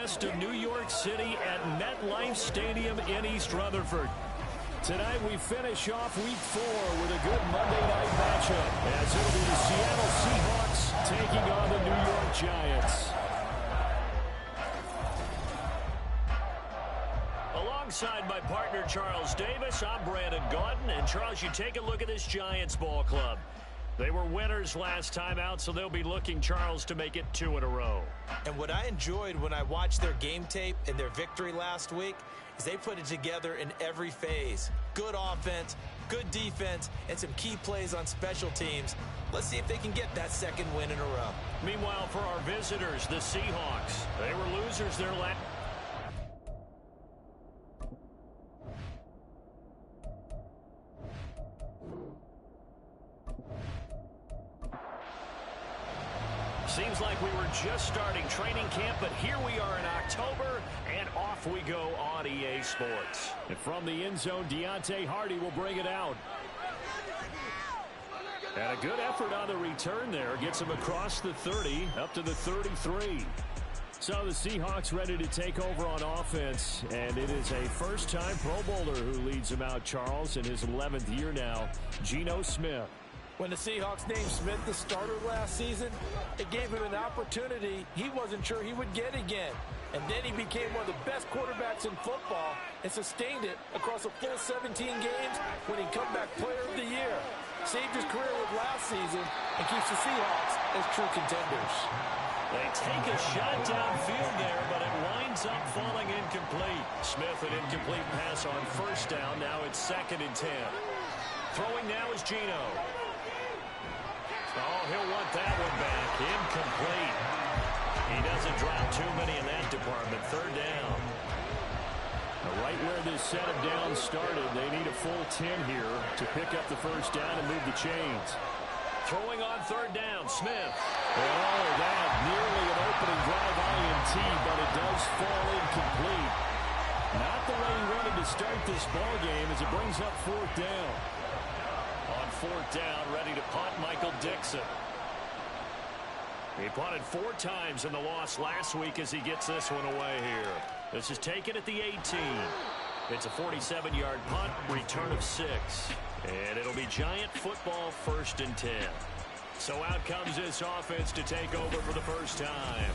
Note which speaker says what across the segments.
Speaker 1: west of New York City at MetLife Stadium in East Rutherford. Tonight we finish off Week 4 with a good Monday night matchup, as it'll be the Seattle Seahawks taking on the New York Giants. Alongside my partner Charles Davis, I'm Brandon Gaudin. And Charles, you take a look at this Giants ball club. They were winners last time out, so they'll be looking, Charles, to make it 2 in a row.
Speaker 2: And what I enjoyed when I watched their game tape and their victory last week is they put it together in every phase. Good offense, good defense, and some key plays on special teams. Let's see if they can get that second win in a row.
Speaker 1: Meanwhile, for our visitors, the Seahawks, they were losers their last. Seems like we were just starting training camp, but here we are in October, and off we go on EA Sports. And from the end zone, Deontay Hardy will bring it out. And a good effort on the return there. Gets him across the 30, up to the 33. So the Seahawks ready to take over on offense, and it is a first-time Pro Bowler who leads them out, Charles, in his 11th year now, Geno Smith.
Speaker 2: When the Seahawks named Smith the starter last season, it gave him an opportunity he wasn't sure he would get again. And then he became one of the best quarterbacks in football and sustained it across a full 17 games, winning Comeback Player of the Year. Saved his career with last season and keeps the Seahawks as true contenders.
Speaker 1: They take a shot downfield there, but it winds up falling incomplete. Smith, an incomplete pass on first down. Now it's 2nd and 10. Throwing now is Geno. Oh, he'll want that one back. Incomplete. He doesn't drop too many in that department. 3rd down. Now, right where this set of downs started, they need a full 10 here to pick up the first down and move the chains. Throwing on 3rd down, Smith. Oh, that nearly an opening drive INT, but it does fall incomplete. Not the way he wanted to start this ball game as it brings up 4th down. On 4th down, ready to punt, Michael Dixon. He punted 4 times in the loss last week as he gets this one away here. This is taken at the 18. It's a 47-yard punt, return of 6. And it'll be Giant football, 1st and 10. So out comes this offense to take over for the first time.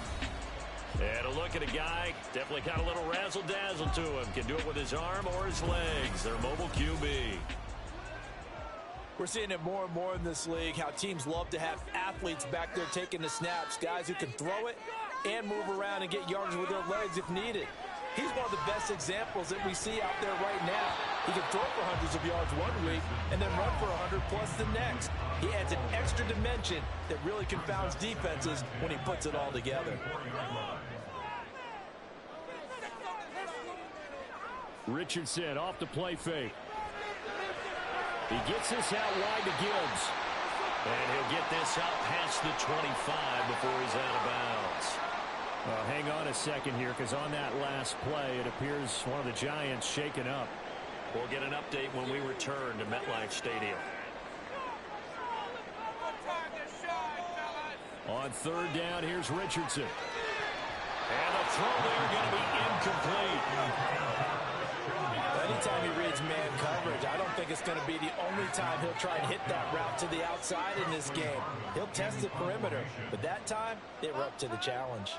Speaker 1: And a look at a guy, definitely got a little razzle-dazzle to him. Can do it with his arm or his legs. Their mobile QB.
Speaker 2: We're seeing it more and more in this league, how teams love to have athletes back there taking the snaps, guys who can throw it and move around and get yards with their legs if needed. He's one of the best examples that we see out there right now. He can throw for hundreds of yards one week and then run for 100 plus the next. He adds an extra dimension that really confounds defenses when he puts it all together.
Speaker 1: Richardson off the play fake. He gets this out wide to Gibbs. And he'll get this out past the 25 before he's out of bounds. Hang on a second here, because on that last play, it appears one of the Giants shaken up. We'll get an update when we return to MetLife Stadium. On 3rd down, here's Richardson. And the throw there going to be incomplete.
Speaker 2: Anytime he reads man coverage, I don't think it's going to be the only time he'll try and hit that route to the outside in this game. He'll test the perimeter, but that time, they were up to the challenge.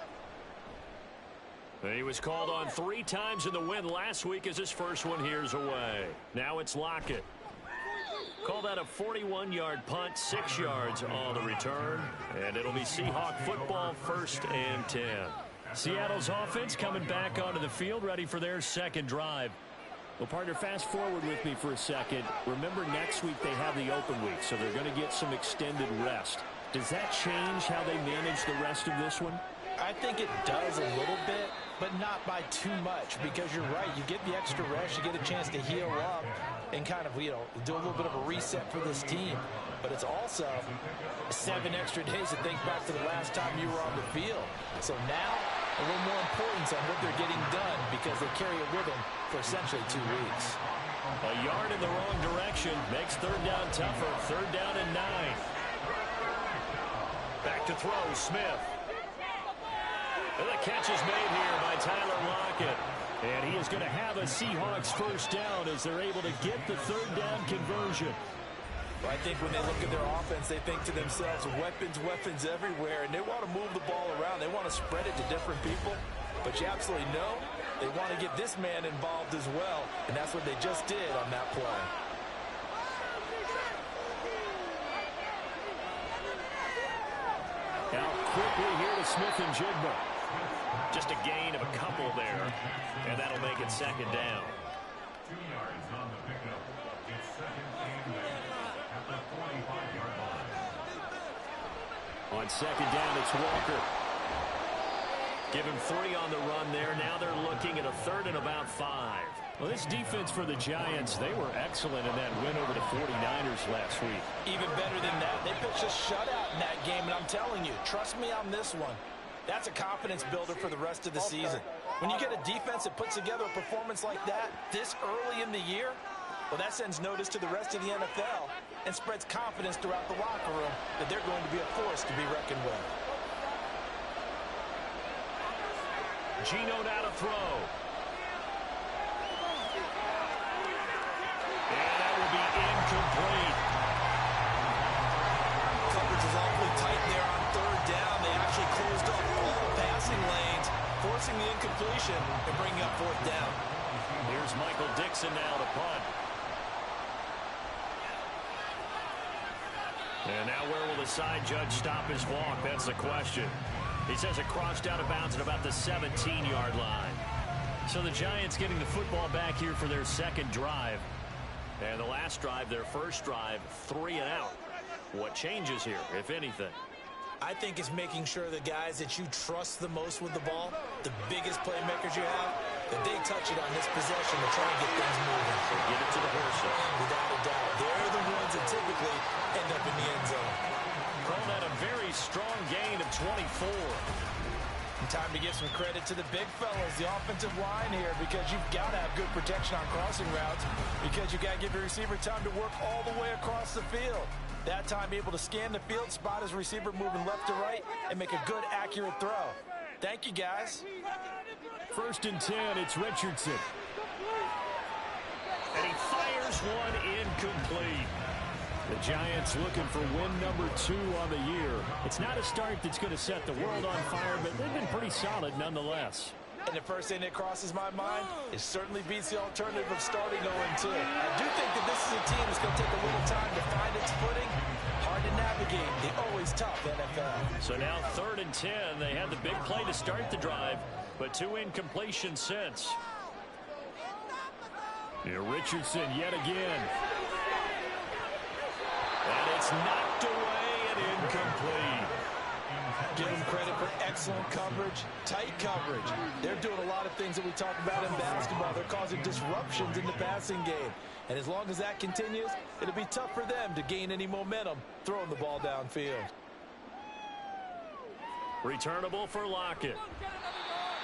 Speaker 1: He was called on 3 times in the win last week as his first one here's away. Now it's Lockett. Call that a 41-yard punt, 6 yards on the return, and it'll be Seahawk football, 1st and 10. Seattle's offense coming back onto the field, ready for their second drive. Well, partner, fast forward with me for a second. Remember, next week they have the open week, so they're going to get some extended rest. Does that change how they manage the rest of this one?
Speaker 2: I think it does a little bit, but not by too much, because you're right. You get the extra rest, you get a chance to heal up and kind of, do a little bit of a reset for this team. But it's also 7 extra days to think back to the last time you were on the field. So now, a little more importance on what they're getting done, because they carry it with them for essentially 2 weeks.
Speaker 1: A yard in the wrong direction makes 3rd down tougher. 3rd down and 9. Back to throw, Smith. And the catch is made here by Tyler Lockett. And he is going to have a Seahawks first down as they're able to get the third down conversion.
Speaker 2: Well, I think when they look at their offense, they think to themselves, weapons, weapons everywhere, and they want to move the ball around. They want to spread it to different people. But you absolutely know they want to get this man involved as well, and that's what they just did on that play.
Speaker 1: Out quickly here to Smith and Jigba. Just a gain of a couple there, and that'll make it second down.
Speaker 3: 2 yards on the pickup. It's second and at the 45-yard line.
Speaker 1: On second down, it's Walker. Give him 3 on the run there. Now they're looking at a third and about 5. Well, this defense for the Giants, they were excellent in that win over the 49ers last week.
Speaker 2: Even better than that, they pitched a shutout in that game, and I'm telling you, trust me on this one. That's a confidence builder for the rest of the season. When you get a defense that puts together a performance like that this early in the year, well, that sends notice to the rest of the NFL and spreads confidence throughout the locker room that they're going to be a force to be reckoned with.
Speaker 1: Geno now to throw. And that will be incomplete.
Speaker 2: Coverage is awfully tight there on third down. They actually closed off all the passing lanes, forcing the incompletion and bringing up fourth down.
Speaker 1: Here's Michael Dixon now to punt. And now where will the side judge stop his walk? That's the question. He says it crossed out of bounds at about the 17-yard line. So the Giants getting the football back here for their second drive. And the last drive, their first drive, 3 and out. What changes here, if anything?
Speaker 2: I think it's making sure the guys that you trust the most with the ball, the biggest playmakers you have, that they touch it on this possession to try and get things moving.
Speaker 1: So get it to the horses.
Speaker 2: Without a doubt. They're the ones that typically end up in the end zone.
Speaker 1: Calling that a very strong gain of 24.
Speaker 2: And time to give some credit to the big fellas, the offensive line here, because you've got to have good protection on crossing routes, because you've got to give your receiver time to work all the way across the field. That time able to scan the field, spot his receiver moving left to right, and make a good, accurate throw. Thank you, guys.
Speaker 1: First and 10, it's Richardson. And he fires one incomplete. The Giants looking for win number 2 on the year. It's not a start that's going to set the world on fire, but they've been pretty solid nonetheless.
Speaker 2: And the first thing that crosses my mind is certainly beats the alternative of starting 0-2. I do think that this is a team that's going to take a little time to find its footing. Hard to navigate the always tough NFL.
Speaker 1: So now 3rd and 10. They had the big play to start the drive, but 2 incompletions since. Here Richardson yet again. And it's knocked away and incomplete.
Speaker 2: Give them credit for excellent coverage, tight coverage. They're doing a lot of things that we talk about in basketball. They're causing disruptions in the passing game. And as long as that continues, it'll be tough for them to gain any momentum throwing the ball downfield.
Speaker 1: Returnable for Lockett.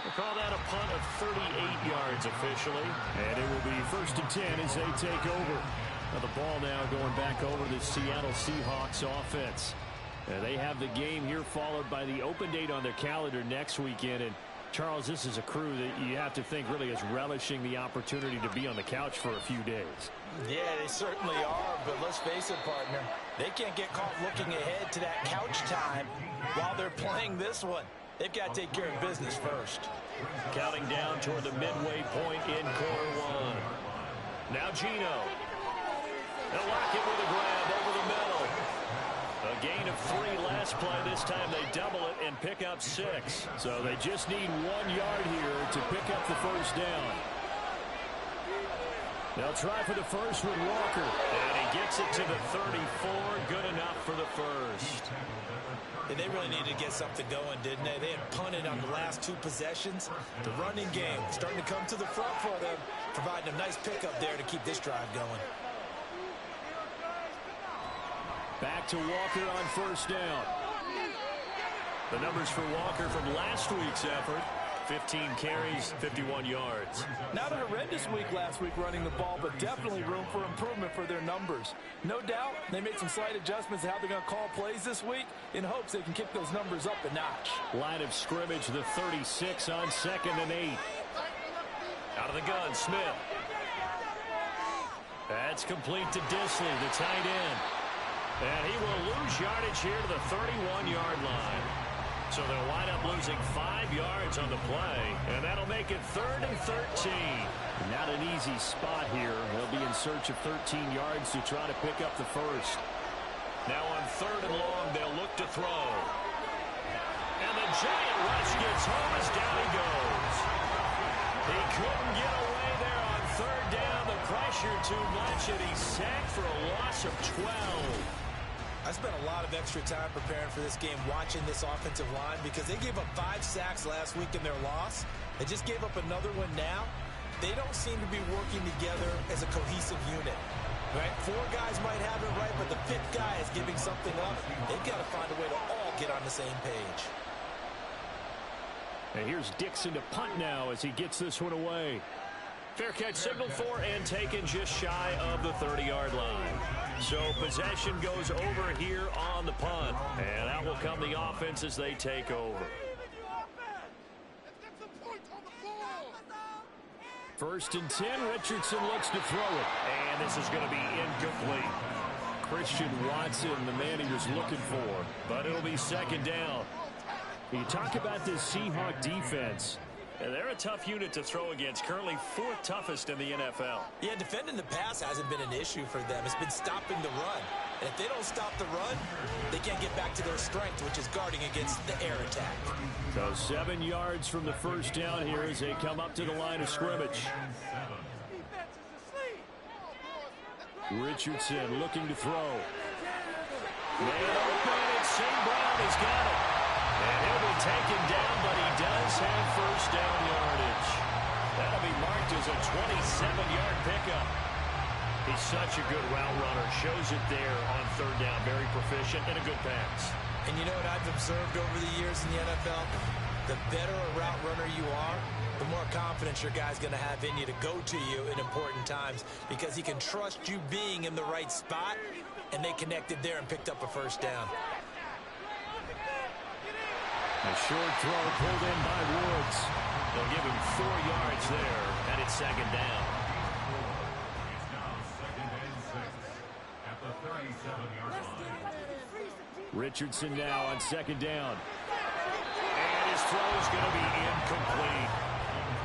Speaker 1: We'll call that a punt of 38 yards officially. And it will be 1st and 10 as they take over. Now the ball now going back over the Seattle Seahawks offense. They have the game here followed by the open date on their calendar next weekend. And Charles, this is a crew that you have to think really is relishing the opportunity to be on the couch for a few days.
Speaker 2: Yeah, they certainly are, but let's face it, partner. They can't get caught looking ahead to that couch time while they're playing this one. They've got to take care of business first.
Speaker 1: Counting down toward the midway point in quarter 1. Now Geno. They'll lock it with a grab over the middle. A gain of 3 last play. This time they double it and pick up 6. So they just need 1 yard here to pick up the first down. They'll try for the first with Walker. And he gets it to the 34. Good enough for the first.
Speaker 2: And they really needed to get something going, didn't they? They had punted on the last 2 possessions. The running game starting to come to the front for them, providing a nice pickup there to keep this drive going.
Speaker 1: Back to Walker on first down. The numbers for Walker from last week's effort: 15 carries, 51 yards.
Speaker 2: Not a horrendous week last week running the ball, but definitely room for improvement for their numbers. No doubt they made some slight adjustments to how they're going to call plays this week in hopes they can kick those numbers up a notch.
Speaker 1: Line of scrimmage, the 36 on 2nd and 8. Out of the gun, Smith. That's complete to Disley, the tight end. And he will lose yardage here to the 31-yard line. So they'll wind up losing 5 yards on the play, and that'll make it 3rd and 13. Not an easy spot here. They'll be in search of 13 yards to try to pick up the first. Now on 3rd and long, they'll look to throw. And the giant rush gets home as down he goes. He couldn't get away there on 3rd down. The pressure too much, and he's sacked for a loss of 12.
Speaker 2: I spent a lot of extra time preparing for this game watching this offensive line because they gave up 5 sacks last week in their loss. They just gave up another one now. They don't seem to be working together as a cohesive unit. Right? 4 guys might have it right, but the 5th guy is giving something up. They've got to find a way to all get on the same page.
Speaker 1: And here's Dixon to punt now as he gets this one away. Fair catch signaled for and taken just shy of the 30-yard line. So possession goes over here on the punt. And out will come the offense as they take over. 1st and 10. Richardson looks to throw it. And this is going to be incomplete. Christian Watson, the man he was looking for. But it'll be 2nd down. You talk about this Seahawk defense. And they're a tough unit to throw against, currently 4th toughest in the NFL.
Speaker 2: Yeah, defending the pass hasn't been an issue for them. It's been stopping the run. And if they don't stop the run, they can't get back to their strength, which is guarding against the air attack.
Speaker 1: So 7 yards from the first down here as they come up to the line of scrimmage. Richardson looking to throw. Man open, and St. Brown has got it. And he'll be taken down, but he does have first down yardage. That'll be marked as a 27-yard pickup. He's such a good route runner. Shows it there on 3rd down. Very proficient and a good pass.
Speaker 2: And you know what I've observed over the years in the NFL? The better a route runner you are, the more confidence your guy's going to have in you to go to you in important times because he can trust you being in the right spot, and they connected there and picked up a first down.
Speaker 1: A short throw pulled in by Woods. They'll give him 4 yards there, and it's 2nd down.
Speaker 3: It's now 2nd and 6 at the 37-yard line.
Speaker 1: Richardson now on 2nd down. And his throw is going to be incomplete.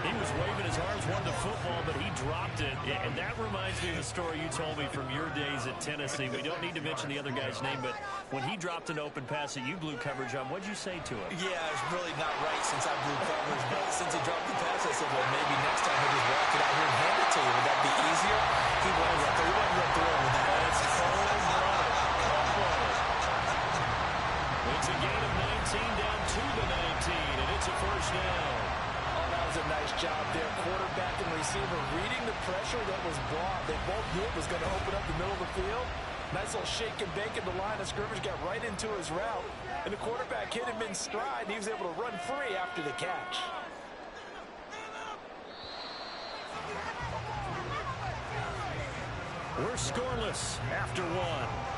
Speaker 1: He was waving his arms, wanted the football, but he dropped it. And that reminds me of the story you told me from your days at Tennessee. We don't need to mention the other guy's name, but when he dropped an open pass that you blew coverage on, what'd you say to him?
Speaker 2: Yeah, it's really not right since I blew coverage, but since he dropped the pass, I said, well, maybe next time he'll just walk it out here and hand it to you. Would that be easier? He wasn't throwing with that. It's
Speaker 1: It's a gain of 19 down to the 19, and it's a first down.
Speaker 2: Oh, that was a nice job there. Quarterback and receiver reading the pressure that was brought. They both knew it was going to open up the middle of the field. Nice little shake and bake in the line of scrimmage, got right into his route. And the quarterback hit him in stride, and he was able to run free after the catch.
Speaker 1: We're scoreless after 1.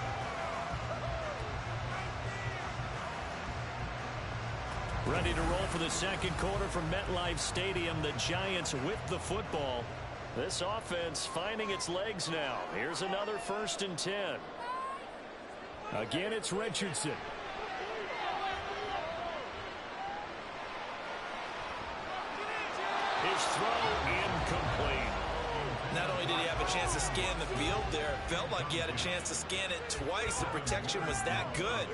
Speaker 1: Ready to roll for the 2nd quarter from MetLife Stadium. The Giants with the football. This offense finding its legs now. Here's another 1st and 10. Again, it's Richardson. His throw incomplete.
Speaker 2: Not only did he have a chance to scan the field there, it felt like he had a chance to scan it twice. The protection was that good.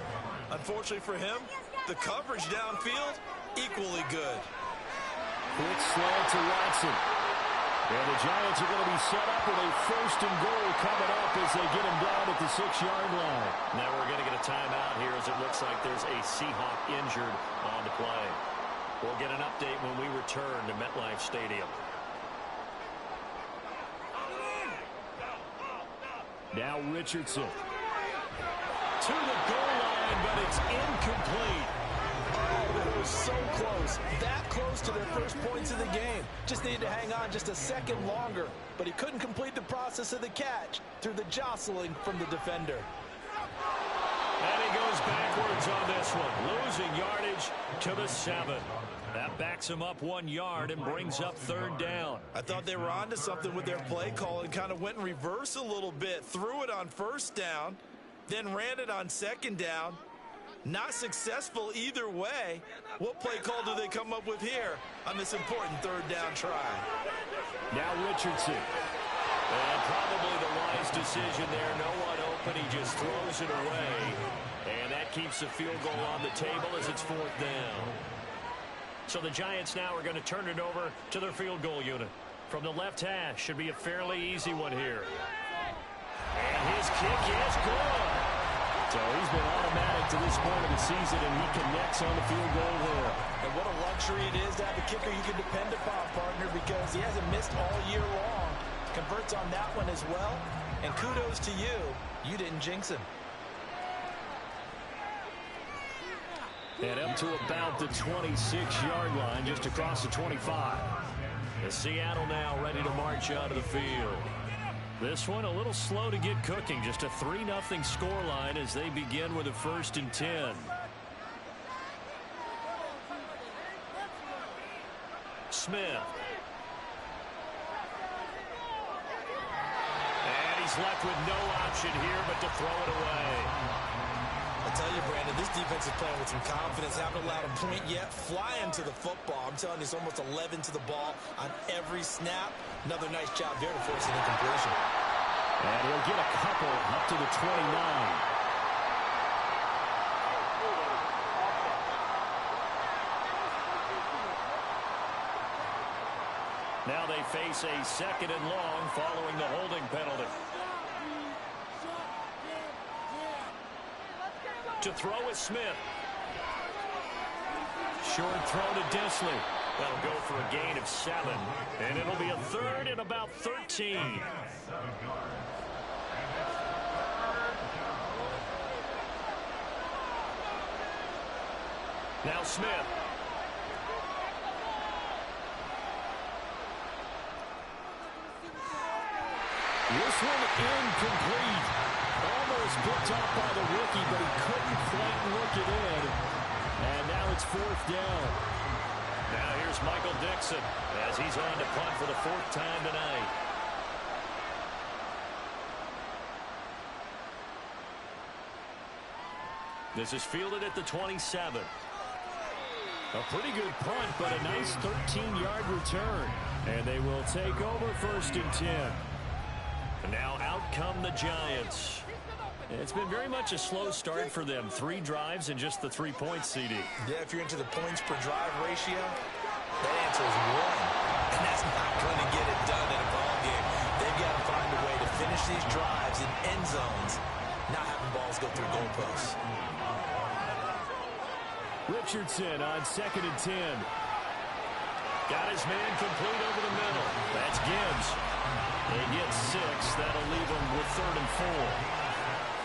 Speaker 2: Unfortunately for him, the coverage downfield, equally good.
Speaker 1: Quick slant to Watson. And the Giants are going to be set up with a 1st and goal coming up as they get him down at the 6-yard line. Now we're going to get a timeout here as it looks like there's a Seahawk injured on the play. We'll get an update when we return to MetLife Stadium. Now Richardson. To the goal line, but it's incomplete. Oh,
Speaker 2: It was so close, that close to their first points of the game. Just needed to hang on just a second longer, but he couldn't complete the process of the catch through the jostling from the defender.
Speaker 1: And he goes backwards on this one, losing yardage to the 7. That backs him up 1 yard and brings up third down.
Speaker 2: I thought they were onto something with their play call and kind of went in reverse a little bit. Threw it on first down, then ran it on second down. Not successful either way. What play call do they come up with here on this important third down try?
Speaker 1: Now Richardson. And probably the wise decision there. No one open. He just throws it away. And that keeps the field goal on the table as it's fourth down. So the Giants now are going to turn it over to their field goal unit. From the left hash, should be a fairly easy one here. And his kick is good. So he's been automatic to this point of the season, and he connects on the field goal there.
Speaker 2: And what a luxury it is to have a kicker you can depend upon, partner, because he hasn't missed all year long. Converts on that one as well. And kudos to you. You didn't jinx him.
Speaker 1: And up to about the 26-yard line, just across the 25. The Seattle now ready to march out of the field. This one a little slow to get cooking. Just a 3-0 scoreline as they begin with a 1st and 10. Smith. And he's left with no option here but to throw it away.
Speaker 2: I tell you, Brandon, this defense is playing with some confidence. Haven't allowed a point yet. Flying to the football. I'm telling you, it's almost 11 to the ball on every snap. Another nice job there to force an incompletion.
Speaker 1: And he'll get a couple up to the 29. Now they face a 2nd and long following the holding penalty. To throw is Smith. Short throw to Disley. That'll go for a gain of 7. And it'll be a 3rd and about 13. Now Smith. This one incomplete. Almost picked up by the rookie, but he couldn't quite work it in. And now it's 4th down. Now here's Michael Dixon as he's on to punt for the 4th time tonight. This is fielded at the 27. A pretty good punt, but a nice 13-yard return. And they will take over 1st and 10. And now out come the Giants. It's been very much a slow start for them. 3 drives and just the 3 points, CD.
Speaker 2: Yeah, if you're into the points per drive ratio, that answer is 1. And that's not going to get it done in a ball game. They've got to find a way to finish these drives in end zones, not having balls go through goalposts.
Speaker 1: Richardson on 2nd and 10. Got his man complete over the middle. That's Gibbs. They get 6. That'll leave them with 3rd and 4.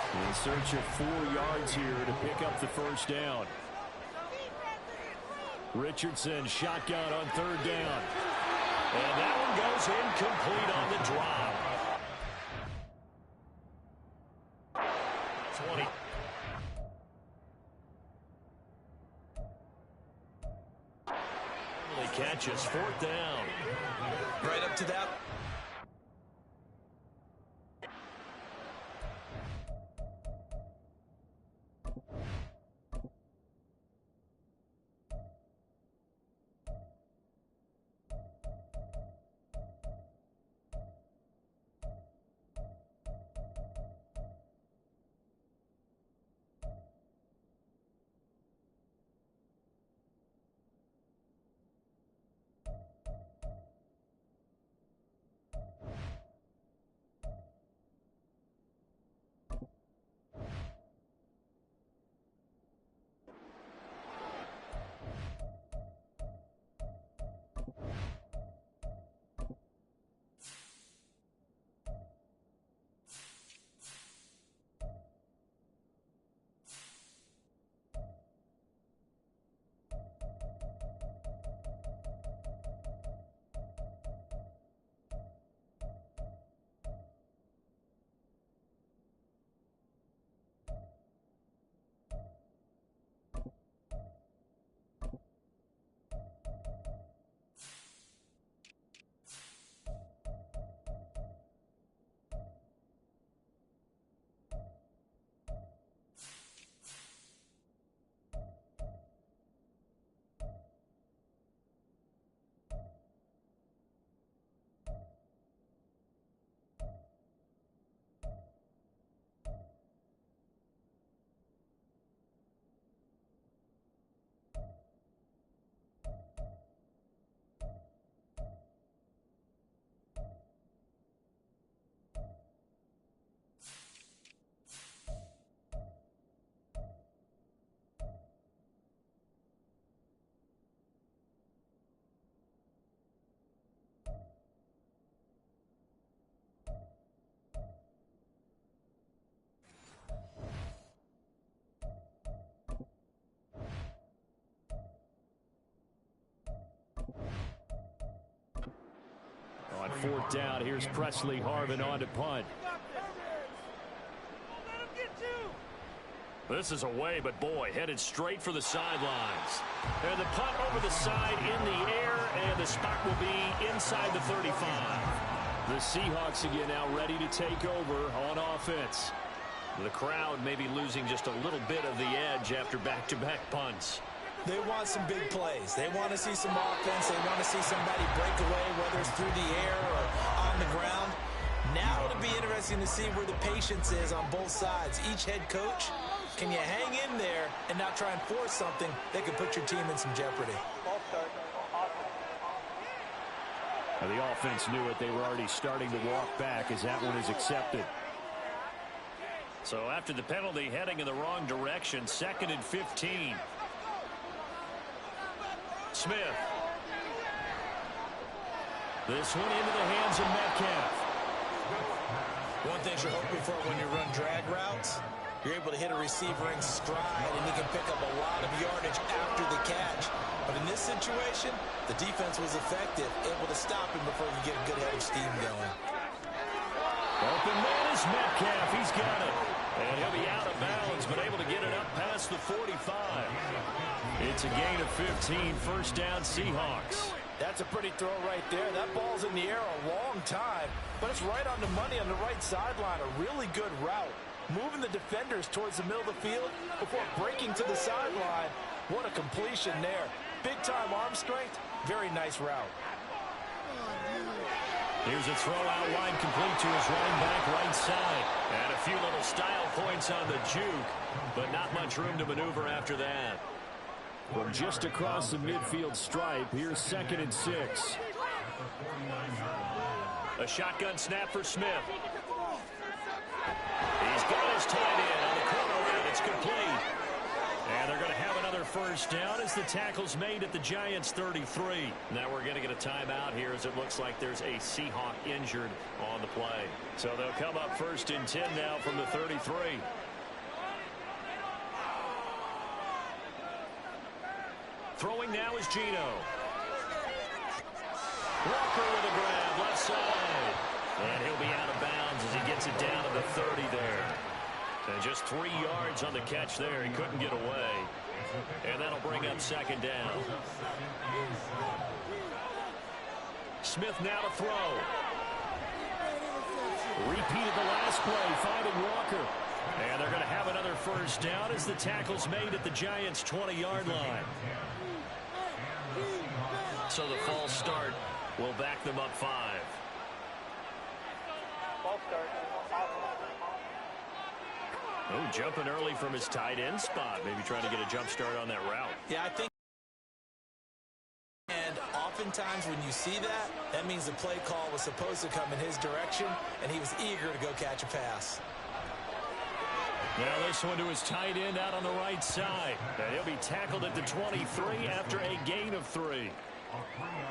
Speaker 1: In search of 4 yards here to pick up the 1st down. Richardson shotgun on 3rd down. And that one goes incomplete on the drop. 20. He catches 4th down.
Speaker 2: Right up to that.
Speaker 1: On fourth down, here's Presley Harvin on to punt. This is away, but boy, headed straight for the sidelines. And the punt over the side in the air, and the spot will be inside the 35. The Seahawks again now ready to take over on offense. The crowd may be losing just a little bit of the edge after back-to-back punts.
Speaker 2: They want some big plays. They want to see some offense. They want to see somebody break away, whether it's through the air or on the ground. Now it'll be interesting to see where the patience is on both sides. Each head coach, can you hang in there and not try and force something that could put your team in some jeopardy?
Speaker 1: The offense knew it. They were already starting to walk back as that one is accepted. So after the penalty, heading in the wrong direction, 2nd and 15. Smith. This one into the hands of Metcalf.
Speaker 2: One thing you're hoping for when you run drag routes, you're able to hit a receiver in stride, and he can pick up a lot of yardage after the catch. But in this situation, the defense was effective, able to stop him before he could get a good head of steam going.
Speaker 1: Open man is Metcalf. He's got it. And he'll be out of bounds, but able to get it up past the 45. It's a gain of 15. First down, Seahawks.
Speaker 2: That's a pretty throw right there. That ball's in the air a long time, but it's right on the money on the right sideline. A really good route. Moving the defenders towards the middle of the field before breaking to the sideline. What a completion there. Big-time arm strength. Very nice route.
Speaker 1: Here's a throw out wide, complete to his running back right side. And a few little style points on the juke, but not much room to maneuver after that. From just across the midfield stripe, here's 2nd and 6. A shotgun snap for Smith. He's got his tight end on the corner route. It's complete. And they're going to have another first down as the tackle's made at the Giants' 33. Now we're going to get a timeout here as it looks like there's a Seahawk injured on the play. So they'll come up 1st and 10 now from the 33. Throwing now is Geno. Walker with a grab, left side. And he'll be out of bounds as he gets it down to the 30 there. And just 3 yards on the catch there. He couldn't get away. And that'll bring up 2nd down. Smith now to throw. Repeated the last play, finding Walker. And they're going to have another first down as the tackle's made at the Giants' 20-yard line. So the false start will back them up 5. Oh, jumping early from his tight end spot. Maybe trying to get a jump start on that route.
Speaker 2: Yeah, I think. And oftentimes when you see that, that means the play call was supposed to come in his direction, and he was eager to go catch a pass.
Speaker 1: Now this one to his tight end out on the right side. And he'll be tackled at the 23 after a gain of 3.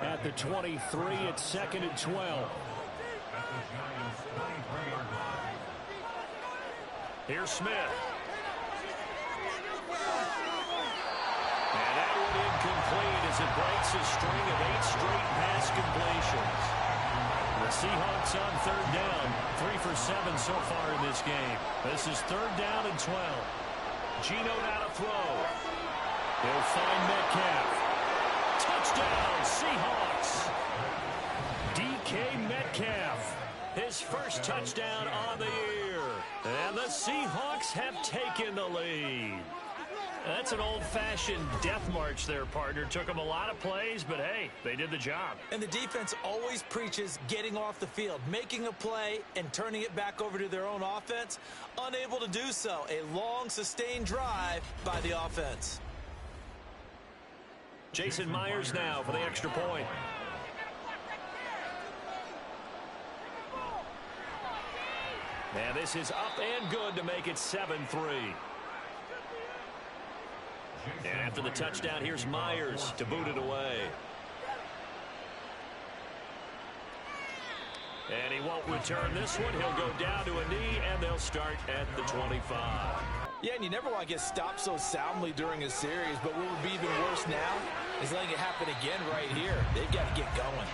Speaker 1: At the 23, it's 2nd and 12. Here's Smith. And that one incomplete as it breaks a string of 8 straight pass completions. The Seahawks on 3rd down. 3 for 7 so far in this game. This is 3rd down and 12. Geno now to throw. He'll find Metcalf. Touchdown, Seahawks. DK Metcalf. His first touchdown on the year. And the Seahawks have taken the lead. That's an old-fashioned death march there, partner. Took them a lot of plays, but hey, they did the job.
Speaker 2: And the defense always preaches getting off the field, making a play, and turning it back over to their own offense. Unable to do so. A long, sustained drive by the offense.
Speaker 1: Jason Myers now for the extra point. And this is up and good to make it 7-3. And after the touchdown, here's Myers to boot it away. And he won't return this one. He'll go down to a knee, and they'll start at the 25.
Speaker 2: Yeah, and you never want to get stopped so soundly during a series, but what would be even worse now is letting it happen again right here. They've got to get going.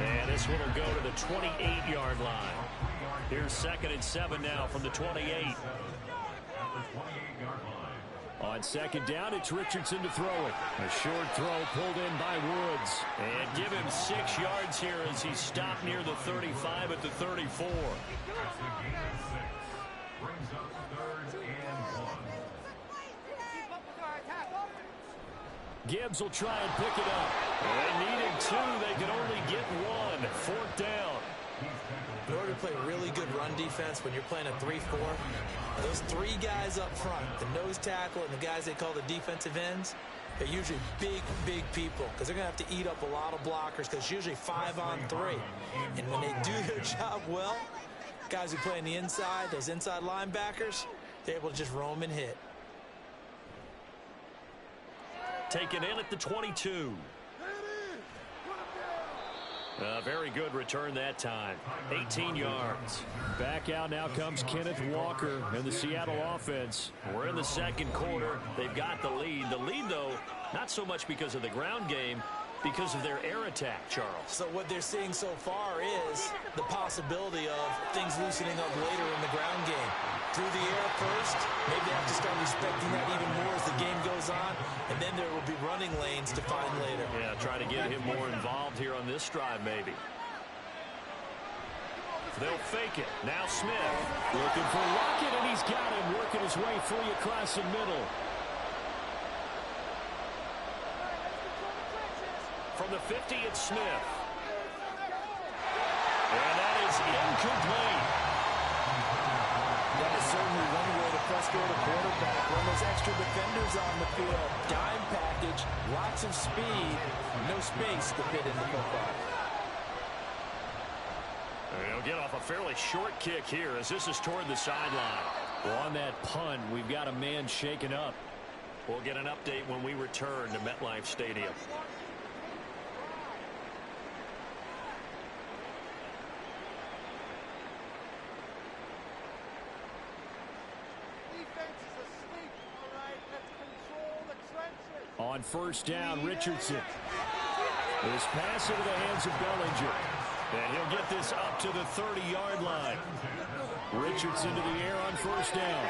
Speaker 1: And this This one will go to the 28-yard line. Here's 2nd and 7 now from the 28.
Speaker 3: At the 28-yard line.
Speaker 1: On 2nd down, it's Richardson to throw it. A short throw pulled in by Woods. And give him 6 yards here as he's stopped near the 35 at the 34.
Speaker 3: That's a gain of 6. Brings up 3rd and 1.
Speaker 1: Gibbs will try and pick it up. They needed 2. They could only get 1. 4th down.
Speaker 2: In order to play really good run defense when you're playing a 3-4, those 3 guys up front, the nose tackle and the guys they call the defensive ends, they're usually big people because they're going to have to eat up a lot of blockers because it's usually 5 on 3. And when they do their job well, guys who play on the inside, those inside linebackers, they're able to just roam and hit.
Speaker 1: Taken in at the 22. A very good return that time. 18 yards. Back out now comes Kenneth Walker and the Seattle offense. We're in the 2nd quarter. They've got the lead. The lead, though, not so much because of the ground game, because of their air attack, Charles.
Speaker 2: So what they're seeing so far is the possibility of things loosening up later in the ground game. Through the air first, maybe they have to start respecting that even more as the game goes on, and then there will be running lanes to find later.
Speaker 1: Yeah, try to get him more involved here on this drive, maybe. They'll fake it. Now Smith looking for Lockett, and he's got him working his way free across the middle. From the 50, it's Smith. And that is incomplete.
Speaker 2: That is certainly one way to frustrate a quarterback. Run those extra defenders on the field. Dime package, lots of speed, no space to fit in the football.
Speaker 1: He'll get off a fairly short kick here as this is toward the sideline. Well, on that punt, we've got a man shaken up. We'll get an update when we return to MetLife Stadium. On 1st down, Richardson. This pass into the hands of Bellinger. And he'll get this up to the 30-yard line. Richardson to the air on 1st down.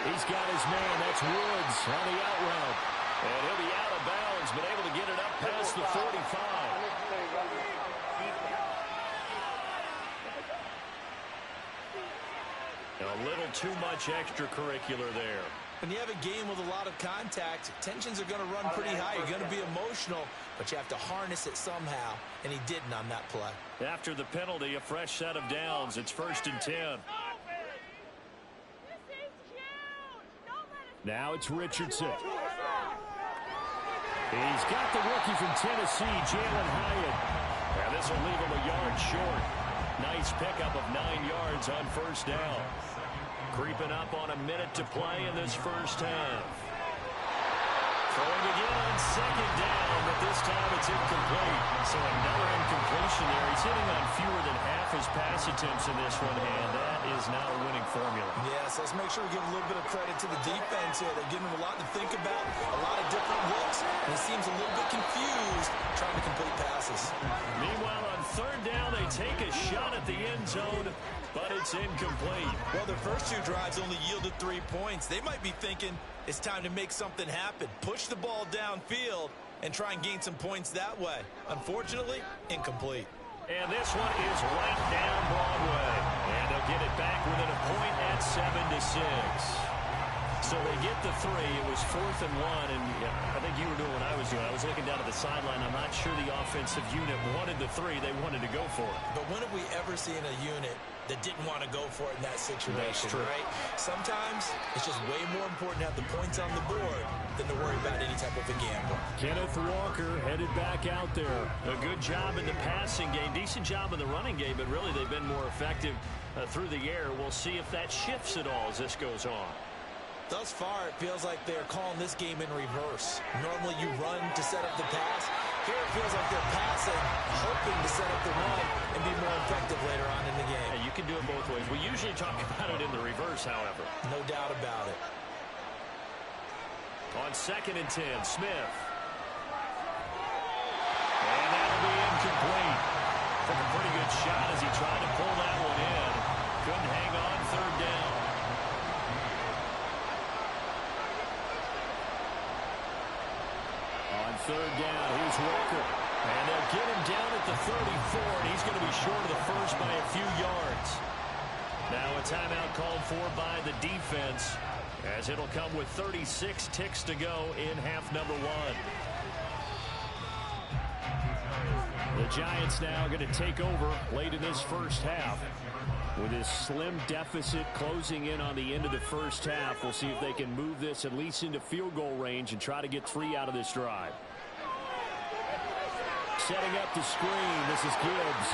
Speaker 1: He's got his man. That's Woods on the out route. And he'll be out of bounds, but able to get it up past the 45. A little too much extracurricular there.
Speaker 2: When you have a game with a lot of contact, tensions are going to run pretty high. You're going to be emotional, but you have to harness it somehow, and he didn't on that play.
Speaker 1: After the penalty, a fresh set of downs. It's 1st and 10. Now it's Richardson. He's got the rookie from Tennessee, Jalen Hyatt. And this will leave him a yard short. Nice pickup of 9 yards on 1st down. Creeping up on a minute to play in this 1st half. Throwing again on 2nd down, but this time it's incomplete. So another incompletion there. He's hitting on fewer than half his pass attempts in this one, and that is not a winning formula.
Speaker 2: Yes, let's make sure we give a little bit of credit to the defense here. They're giving him a lot to think about, a lot of different looks, and he seems a little bit confused trying to complete passes.
Speaker 1: Meanwhile, on 3rd down, they take a shot at the end zone, but it's incomplete.
Speaker 2: Well, their first 2 drives only yielded 3 points. They might be thinking it's time to make something happen. Push the ball downfield and try and gain some points that way. Unfortunately, incomplete.
Speaker 1: And this one is right down Broadway. And they'll get it back within a point at 7-6. So they get the 3. It was 4th and 1, and I think you were doing what I was doing. I was looking down at the sideline. I'm not sure the offensive unit wanted the 3. They wanted to go for it.
Speaker 2: But when have we ever seen a unit that didn't want to go for it in that situation, right? Sometimes it's just way more important to have the points on the board than to worry about any type of a gamble.
Speaker 1: Kenneth Walker headed back out there. A good job in the passing game. Decent job in the running game, but really they've been more effective through the air. We'll see if that shifts at all as this goes on.
Speaker 2: Thus far, it feels like they're calling this game in reverse. Normally you run to set up the pass. Here it feels like they're passing, hoping to set up the run and be more effective later on in the game.
Speaker 1: Yeah, you can do it both ways. We usually talk about it in the reverse, however.
Speaker 2: No doubt about it.
Speaker 1: On 2nd and 10, Smith. And that'll be incomplete. Took a pretty good It's Walker. And they'll get him down at the 34, and he's going to be short of the first by a few yards. Now a timeout called for by the defense, as it'll come with 36 ticks to go in half number one. The Giants now going to take over late in this first half. With this slim deficit closing in on the end of the first half, we'll see if they can move this at least into field goal range and try to get 3 out of this drive. Setting up the screen, this is Gibbs.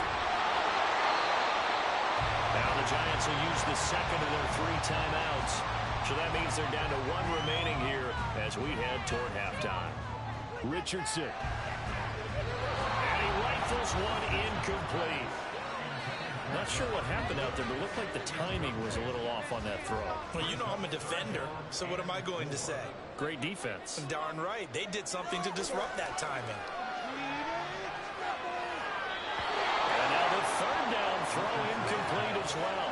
Speaker 1: Now the Giants will use the second of their 3 timeouts. So that means they're down to 1 remaining here as we head toward halftime. Richardson. And he rifles one incomplete. Not sure what happened out there, but it looked like the timing was a little off on that throw.
Speaker 2: Well, you know I'm a defender, so what am I going to say?
Speaker 1: Great defense.
Speaker 2: Darn right. They did something to disrupt that timing.
Speaker 1: And now the third down throw incomplete as well.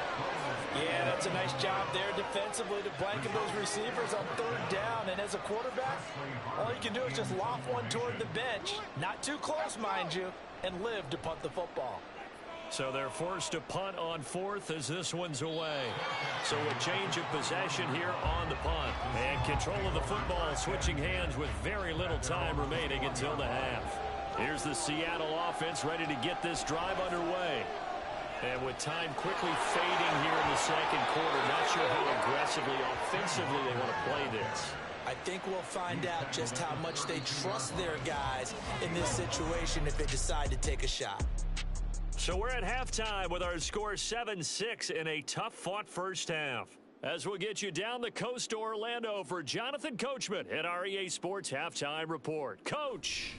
Speaker 2: Yeah, that's a nice job there defensively to blanket those receivers on third down. And as a quarterback, all you can do is just loft one toward the bench. Not too close, mind you, and live to punt the football.
Speaker 1: So they're forced to punt on 4th as this one's away. So a change of possession here on the punt. And control of the football switching hands with very little time remaining until the half. Here's the Seattle offense ready to get this drive underway. And with time quickly fading here in the second quarter, not sure how aggressively, offensively they want to play this.
Speaker 2: I think we'll find out just how much they trust their guys in this situation if they decide to take a shot.
Speaker 1: So we're at halftime with our score 7-6 in a tough-fought first half. As we'll get you down the coast to Orlando for Jonathan Coachman at our EA Sports Halftime Report. Coach.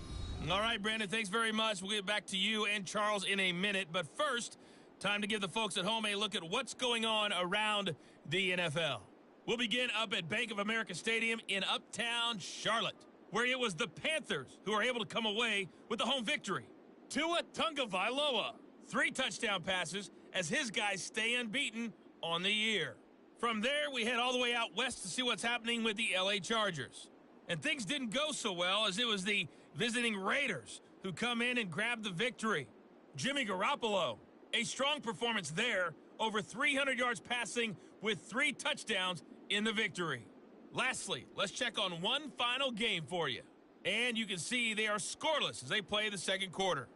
Speaker 4: All right, Brandon, thanks very much. We'll get back to you and Charles in a minute. But first, time to give the folks at home a look at what's going on around the NFL. We'll begin up at Bank of America Stadium in Uptown Charlotte, where it was the Panthers who were able to come away with the home victory. Tua Tagovailoa, 3 touchdown passes as his guys stay unbeaten on the year. From there, we head all the way out west to see what's happening with the LA Chargers. And things didn't go so well as it was the visiting Raiders who come in and grab the victory. Jimmy Garoppolo, a strong performance there, over 300 yards passing with 3 touchdowns in the victory. Lastly, let's check on one final game for you. And you can see they are scoreless as they play the second quarter.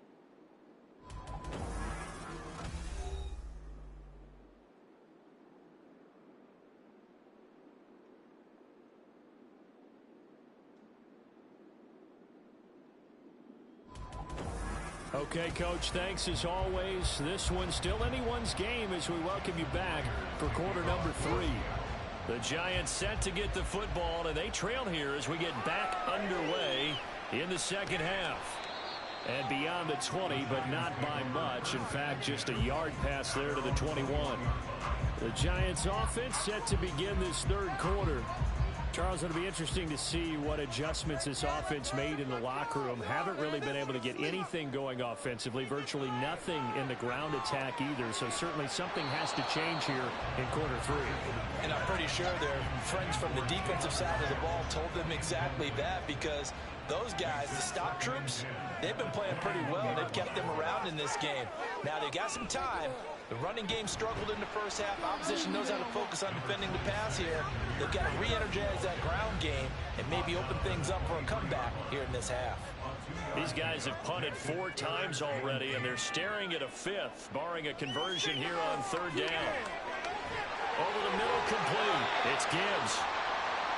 Speaker 1: Okay, Coach, thanks as always. This one's still anyone's game as we welcome you back for quarter number 3. The Giants set to get the football, and they trail here as we get back underway in the second half. And beyond the 20, but not by much. In fact, just a yard pass there to the 21. The Giants offense set to begin this third quarter. Charles, it'll be interesting to see what adjustments this offense made in the locker room. Haven't really been able to get anything going offensively, virtually nothing in the ground attack either. So certainly something has to change here in quarter 3.
Speaker 2: And I'm pretty sure their friends from the defensive side of the ball told them exactly that, because those guys, the stop troops, they've been playing pretty well. They've kept them around in this game. Now they've got some time. The running game struggled in the first half. Opposition knows how to focus on defending the pass here. They've got to re-energize that ground game and maybe open things up for a comeback here in this half.
Speaker 1: These guys have punted 4 times already, and they're staring at a 5th, barring a conversion here on third down. Over the middle, complete. It's Gibbs.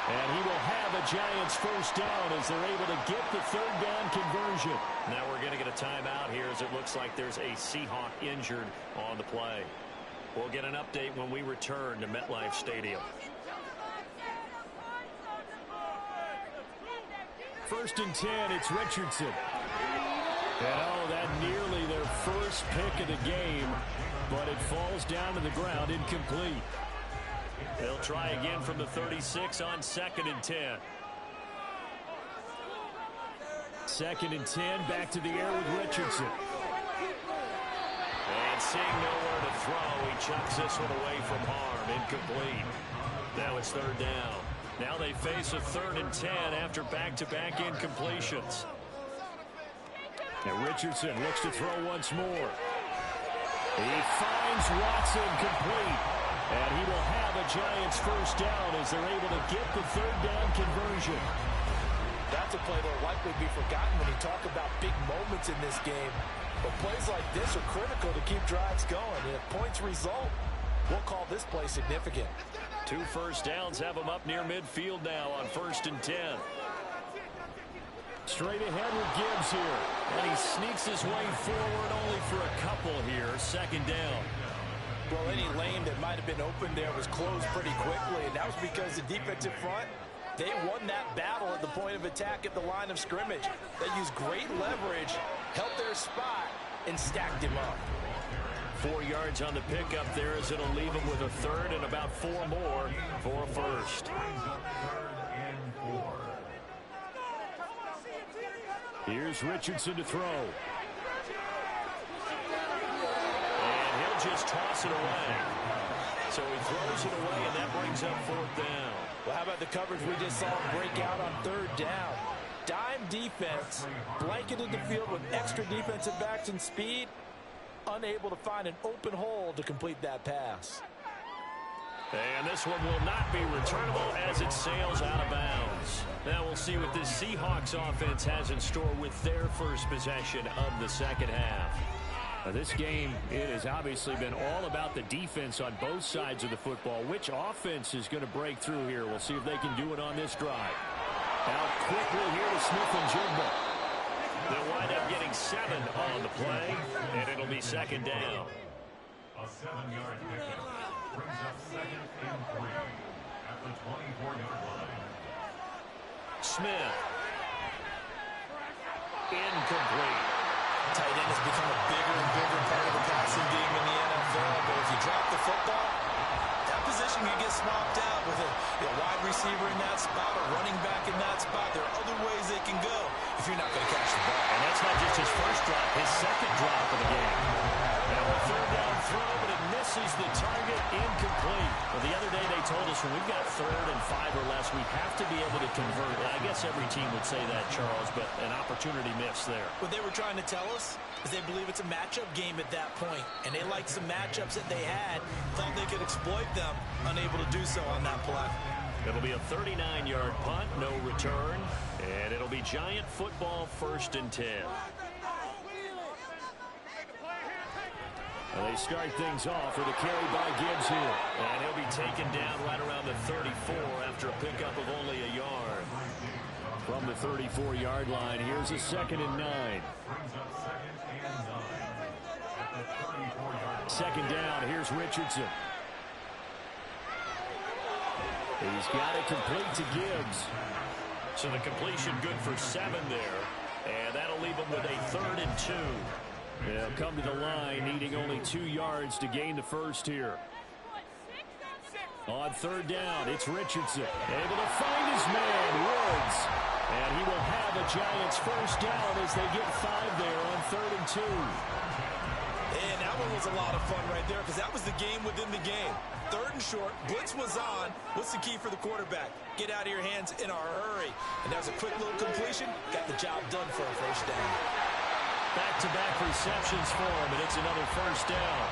Speaker 1: And he will have a Giants first down as they're able to get the third down conversion. Now we're going to get a timeout here as it looks like there's a Seahawk injured on the play. We'll get an update when we return to MetLife Stadium. First and 10, it's Richardson. And oh, that nearly their first pick of the game, but it falls down to the ground, incomplete. They'll try again from the 36 on 2nd and 10. 2nd and 10, back to the air with Richardson. And seeing nowhere to throw, he chucks this one away from harm, incomplete. Now it's third down. Now they face a 3rd and 10 after back-to-back incompletions. And Richardson looks to throw once more. He finds Watson complete. And he will have a Giants first down as they're able to get the third down conversion.
Speaker 2: That's a play that will likely be forgotten when you talk about big moments in this game. But plays like this are critical to keep drives going. And if points result, we'll call this play significant.
Speaker 1: 2 first downs have them up near midfield now on 1st and 10. Straight ahead with Gibbs here. And he sneaks his way forward only for a couple here. 2nd down.
Speaker 2: Well, any lane that might have been open there was closed pretty quickly, and that was because the defensive front, they won that battle at the point of attack at the line of scrimmage. They used great leverage, held their spot, and stacked him up.
Speaker 1: 4 yards on the pickup there as it'll leave him with a third and about 4 more for a first. Here's Richardson to throw. Just toss it away. So he throws it away, and that brings up 4th down.
Speaker 2: Well, how about the coverage we just saw break out on 3rd down? Dime defense, blanketed the field with extra defensive backs and speed, unable to find an open hole to complete that pass.
Speaker 1: And this one will not be returnable as it sails out of bounds. Now we'll see what this Seahawks offense has in store with their first possession of the 2nd half. This game, it has obviously been all about the defense on both sides of the football. Which offense is going to break through here? We'll see if they can do it on this drive. Now quickly here to Smith-Njigba. They'll wind up getting 7 on the play, and it'll be 2nd down.
Speaker 3: A 7-yard pickup brings up 2nd and 3 at the 24-yard line.
Speaker 1: Smith. Incomplete.
Speaker 2: Tight end has become a bigger and bigger part of the passing game in the NFL. But if you drop the football, that position can get swapped out with a wide receiver in that spot, a running back in that spot. There are other ways they can go if you're not going to catch the ball.
Speaker 1: And that's not just his first drop, his 2nd drop of the game. Now a 3rd down throw, but it misses the target, incomplete. Well, the other day they told us when we've got 3rd and 5 or less, we have to be able to convert. And I guess every team would say that, Charles, but an opportunity missed there.
Speaker 2: What they were trying to tell us is they believe it's a matchup game at that point, and they liked some matchups that they had, thought they could exploit them, unable to do so on that play.
Speaker 1: It'll be a 39-yard punt, no return, and it'll be Giant football 1st and 10. Well, they start things off with a carry by Gibbs here. And he'll be taken down right around the 34 after a pickup of only a yard. From the 34-yard line, here's a 2nd and 9. 2nd down, here's Richardson. He's got it complete to Gibbs. So the completion good for 7 there. And that'll leave him with a 3rd and 2. They'll come to the line, needing only 2 yards to gain the first here. On 3rd down, it's Richardson. Able to find his man, Woods. And he will have a Giants first down as they get 5 there on 3rd and 2.
Speaker 2: And that one was a lot of fun right there because that was the game within the game. 3rd and short, blitz was on. What's the key for the quarterback? Get out of your hands in a hurry. And that was a quick little completion. Got the job done for a first down.
Speaker 1: Back-to-back receptions for him, and it's another first down.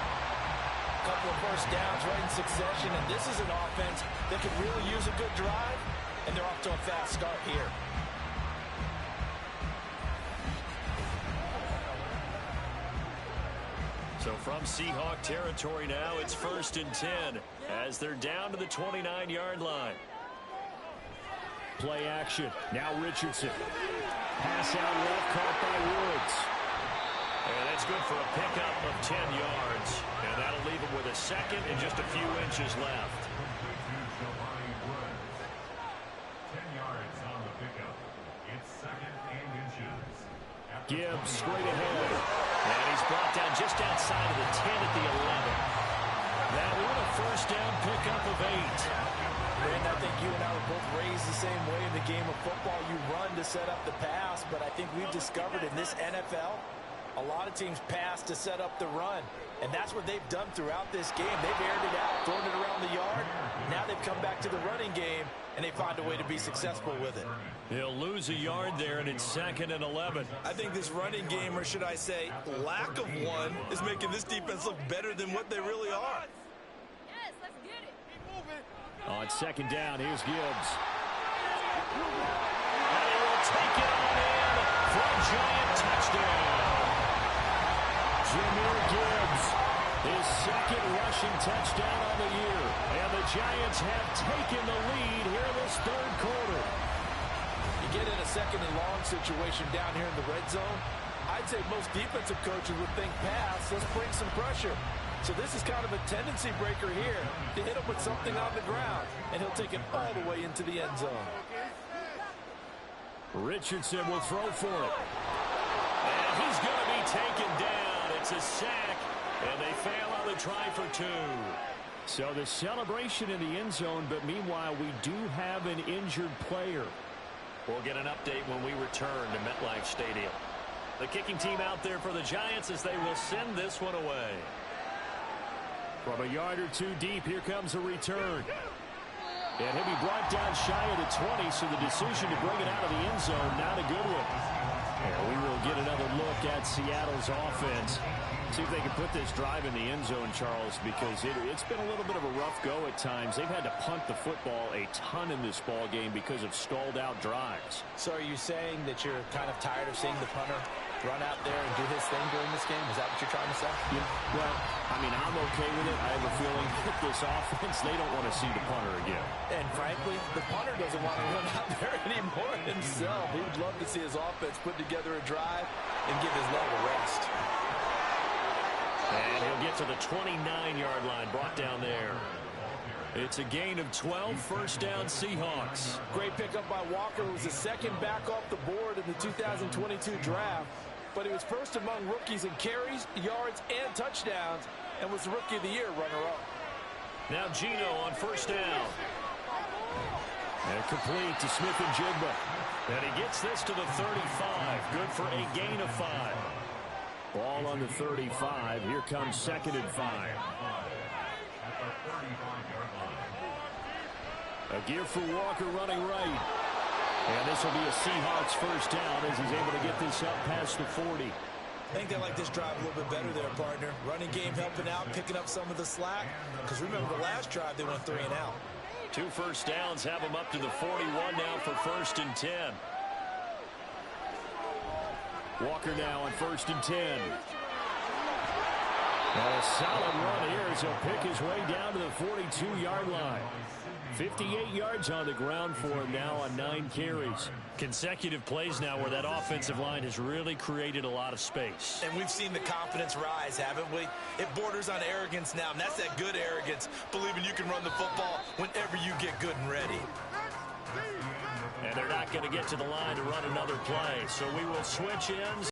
Speaker 2: A couple of first downs right in succession, and this is an offense that could really use a good drive, and they're off to a fast start here.
Speaker 1: So from Seahawk territory now, it's 1st and 10 as they're down to the 29-yard line. Play action. Now Richardson. Pass out left, caught by Woods. And that's good for a pickup of 10 yards. And that'll leave him with a 2nd and just a few inches left.
Speaker 3: 10 yards on the pickup. It's 2nd and inches.
Speaker 1: Gibbs straight ahead. And he's brought down just outside of the 10 at the 11. That one a first down pickup of 8.
Speaker 2: And I think you and I were both raised the same way in the game of football. You run to set up the pass, but I think we've discovered in this NFL, A lot of teams pass to set up the run, and that's what they've done throughout this game. They've aired it out, thrown it around the yard. Now they've come back to the running game, and they find a way to be successful with it.
Speaker 1: He'll lose a yard there, and it's 2nd and 11.
Speaker 5: I think this running game, or should I say lack of one, is making this defense look better than what they really are.
Speaker 6: Yes, let's get it.
Speaker 1: On 2nd down, here's Gibbs. And he will take it on in for a giant touchdown. Jahmyr Gibbs, his 2nd rushing touchdown on the year. And the Giants have taken the lead here in this 3rd quarter.
Speaker 2: You get in a 2nd and long situation down here in the red zone, I'd say most defensive coaches would think pass, let's bring some pressure. So this is kind of a tendency breaker here to hit him with something on the ground, and he'll take it all the way into the end zone.
Speaker 1: Richardson will throw for it. And he's going to be taken down. It's a sack, and they fail on the try for 2. So the celebration in the end zone, but meanwhile, we do have an injured player. We'll get an update when we return to MetLife Stadium. The kicking team out there for the Giants as they will send this one away. From a yard or 2 deep, here comes a return. And he'll be brought down shy of the 20, so the decision to bring it out of the end zone, not a good one. And we will get another look at Seattle's offense. See if they can put this drive in the end zone, Charles, because it's been a little bit of a rough go at times. They've had to punt the football a ton in this ball game because of stalled out drives.
Speaker 2: So are you saying that you're kind of tired of seeing the punter run out there and do his thing during this game? Is that what you're trying to say?
Speaker 1: Yeah, well, I mean, I'm okay with it. I have a feeling that this offense, they don't want to see the punter again.
Speaker 2: And frankly, the punter doesn't want to run out there anymore himself. He would love to see his offense put together a drive and give his leg a rest.
Speaker 1: And he'll get to the 29-yard line, brought down there. It's a gain of 12, 1st down Seahawks.
Speaker 2: Great pickup by Walker, who was the 2nd back off the board in the 2022 draft. But he was 1st among rookies in carries, yards, and touchdowns, and was the Rookie of the Year runner-up.
Speaker 1: Now Gino on 1st down. And complete to Smith and Jigba. And he gets this to the 35. Good for a gain of 5. Ball on the 35. Here comes 2nd and 5. A gear for Walker running right. And this will be a Seahawks 1st down as he's able to get this up past the 40.
Speaker 5: I think they like this drive a little bit better there, partner. Running game helping out, picking up some of the slack. Because remember, the last drive, they went 3 and out.
Speaker 1: 2 first downs have them up to the 41 now for 1st and 10. Walker now on 1st and 10. And a solid run here as he'll pick his way down to the 42-yard line. 58 yards on the ground for him now on 9 carries. Consecutive plays now where that offensive line has really created a lot of space.
Speaker 5: And we've seen the confidence rise, haven't we? It borders on arrogance now, and that's that good arrogance, believing you can run the football whenever you get good and ready.
Speaker 1: And they're not going to get to the line to run another play, so we will switch ends.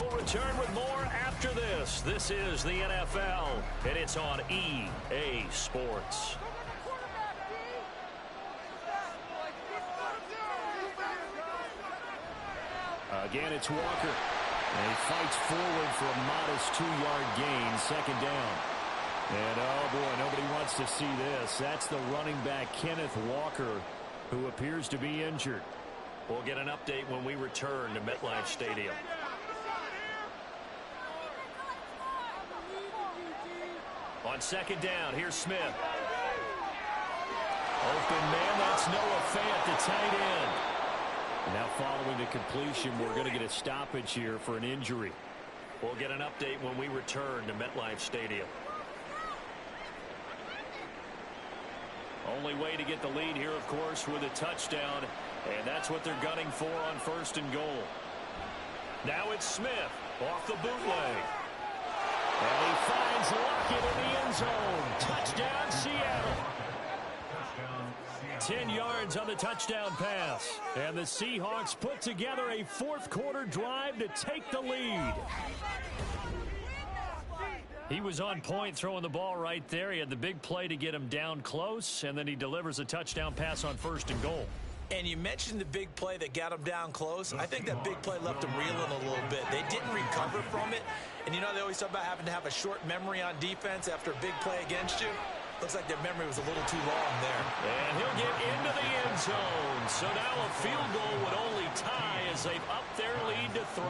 Speaker 1: We'll return with more after this. This is the NFL, and it's on EA Sports. Again, it's Walker. And he fights forward for a modest 2-yard gain, 2nd down. And, oh, boy, nobody wants to see this. That's the running back, Kenneth Walker, who appears to be injured. We'll get an update when we return to MetLife Stadium. On 2nd down, here's Smith. Open man, that's Noah Fant, the tight end. Now following the completion, we're going to get a stoppage here for an injury. We'll get an update when we return to MetLife Stadium. Only way to get the lead here, of course, with a touchdown, and that's what they're gunning for on 1st and goal. Now it's Smith off the bootleg. And he finds Lockett in the end zone. Touchdown, Seattle. 10 yards on the touchdown pass. And the Seahawks put together a 4th quarter drive to take the lead. He was on point throwing the ball right there. He had the big play to get him down close, and then he delivers a touchdown pass on 1st and goal.
Speaker 2: And you mentioned the big play that got them down close. I think that big play left them reeling a little bit. They didn't recover from it. And you know they always talk about having to have a short memory on defense after a big play against you. Looks like their memory was a little too long there.
Speaker 1: And he'll get into the end zone. So now a field goal would only tie as they've upped their lead to 3.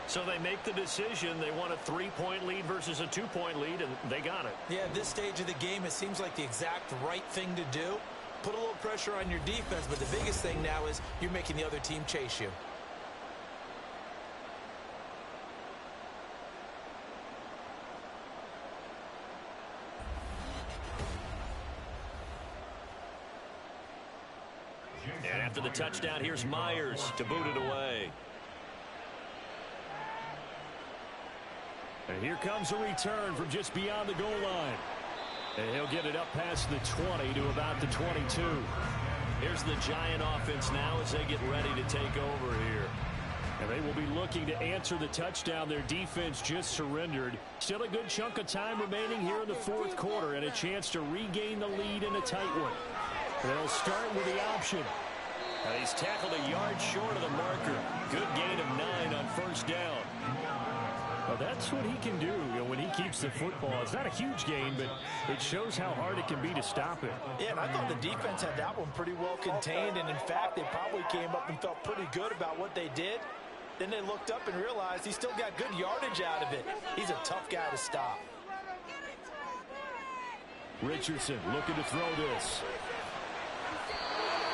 Speaker 1: So they make the decision. They want a 3-point lead versus a 2-point lead, and they got it.
Speaker 2: Yeah, at this stage of the game, it seems like the exact right thing to do. Put a little pressure on your defense, but the biggest thing now is you're making the other team chase you.
Speaker 1: And after the touchdown, here's Myers to boot it away. And here comes a return from just beyond the goal line. And he'll get it up past the 20 to about the 22. Here's the Giant offense now as they get ready to take over here. And they will be looking to answer the touchdown. Their defense just surrendered. Still a good chunk of time remaining here in the fourth quarter and a chance to regain the lead in a tight one. They'll start with the option. And he's tackled a yard short of the marker. Good gain of 9 on first down. Well, that's what he can do, when he keeps the football. It's not a huge gain, but it shows how hard it can be to stop it.
Speaker 2: Yeah, and I thought the defense had that one pretty well contained, and in fact, they probably came up and felt pretty good about what they did. Then they looked up and realized he still got good yardage out of it. He's a tough guy to stop.
Speaker 1: Richardson looking to throw this.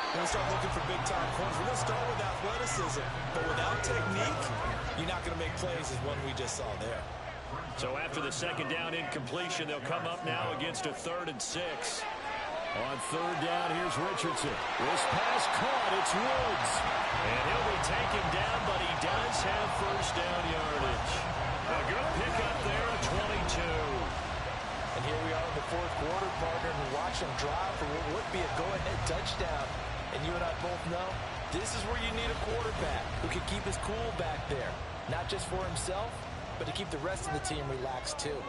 Speaker 2: We're going to start looking for big-time corners. We're going to start with athleticism, but without technique, you're not going to make plays as one we just saw there.
Speaker 1: So after the second down incompletion, they'll come up now against a 3rd and 6. On third down, here's Richardson. This pass caught. It's Woods. And he'll be taken down, but he does have first down yardage. A good pickup there at 22.
Speaker 2: And here we are in the fourth quarter, partner, and watch him drive for what would be a go-ahead touchdown. And you and I both know this is where you need a quarterback who can keep his cool back there. Not just for himself, but to keep the rest of the team relaxed too.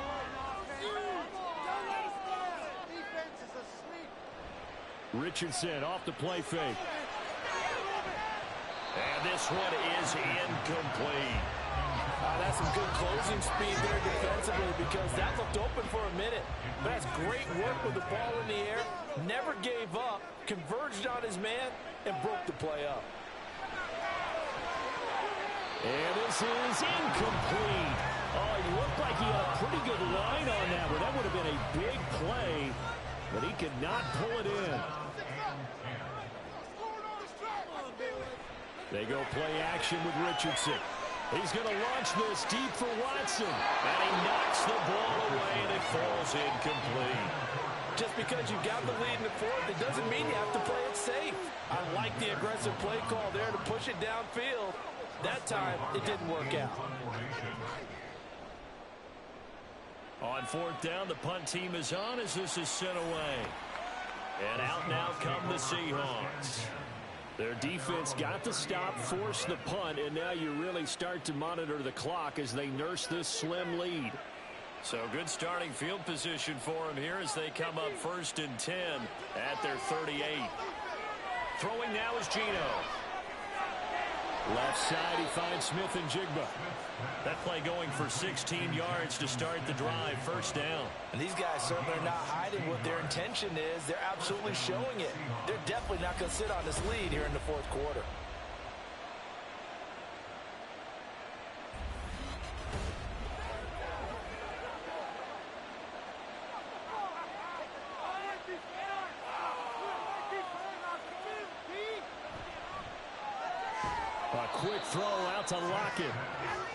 Speaker 1: Richardson off the play fake. And this one is incomplete.
Speaker 2: That's some good closing speed there defensively because that looked open for a minute. But that's great work with the ball in the air. Never gave up, converged on his man, and broke the play up.
Speaker 1: And this is incomplete. Oh, he looked like he had a pretty good line on that one. That would have been a big play, but he could not pull it in. They go play action with Richardson. He's going to launch this deep for Watson. And he knocks the ball away, and it falls incomplete.
Speaker 2: Just because you got the lead in the fourth, it doesn't mean you have to play it safe. I like the aggressive play call there to push it downfield. That time, it didn't work out.
Speaker 1: On fourth down, the punt team is on as this is sent away. And out now come the Seahawks. Their defense got the stop, forced the punt, and now you really start to monitor the clock as they nurse this slim lead. So good starting field position for them here as they come up 1st and 10 at their 38. Throwing now is Geno. Left side, he finds Smith and Jigba. That play going for 16 yards to start the drive, first down.
Speaker 2: And these guys certainly are not hiding what their intention is. They're absolutely showing it. They're definitely not going to sit on this lead here in the fourth quarter.
Speaker 1: A quick throw out to Lockett.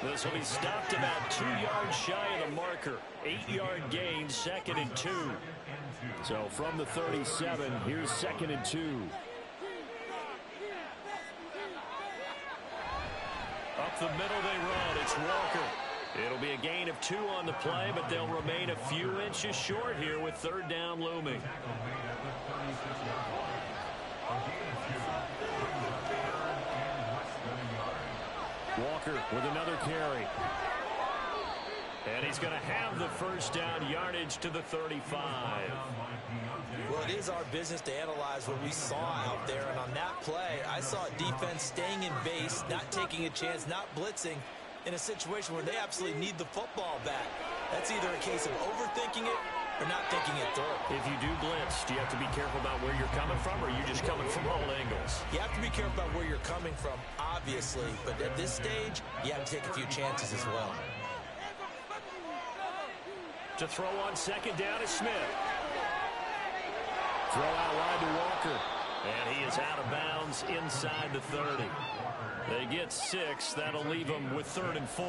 Speaker 1: This will be stopped about 2 yards shy of the marker. 8-yard gain, 2nd and 2. So from the 37, here's 2nd and 2. Up the middle they run. It's Walker. It'll be a gain of 2 on the play, but they'll remain a few inches short here with 3rd down looming. Walker with another carry. And he's going to have the first down, yardage to the 35.
Speaker 2: Well, it is our business to analyze what we saw out there. And on that play, I saw defense staying in base, not taking a chance, not blitzing in a situation where they absolutely need the football back. That's either a case of overthinking it or not thinking it through.
Speaker 1: If you do blitz, do you have to be careful about where you're coming from, or are you just coming from all angles?
Speaker 2: You have to be careful about where you're coming from, obviously. But at this stage, you have to take a few chances as well.
Speaker 1: To throw on second down is Smith. Throw out wide to Walker. And he is out of bounds inside the 30. They get 6. That'll leave them with 3rd and 4.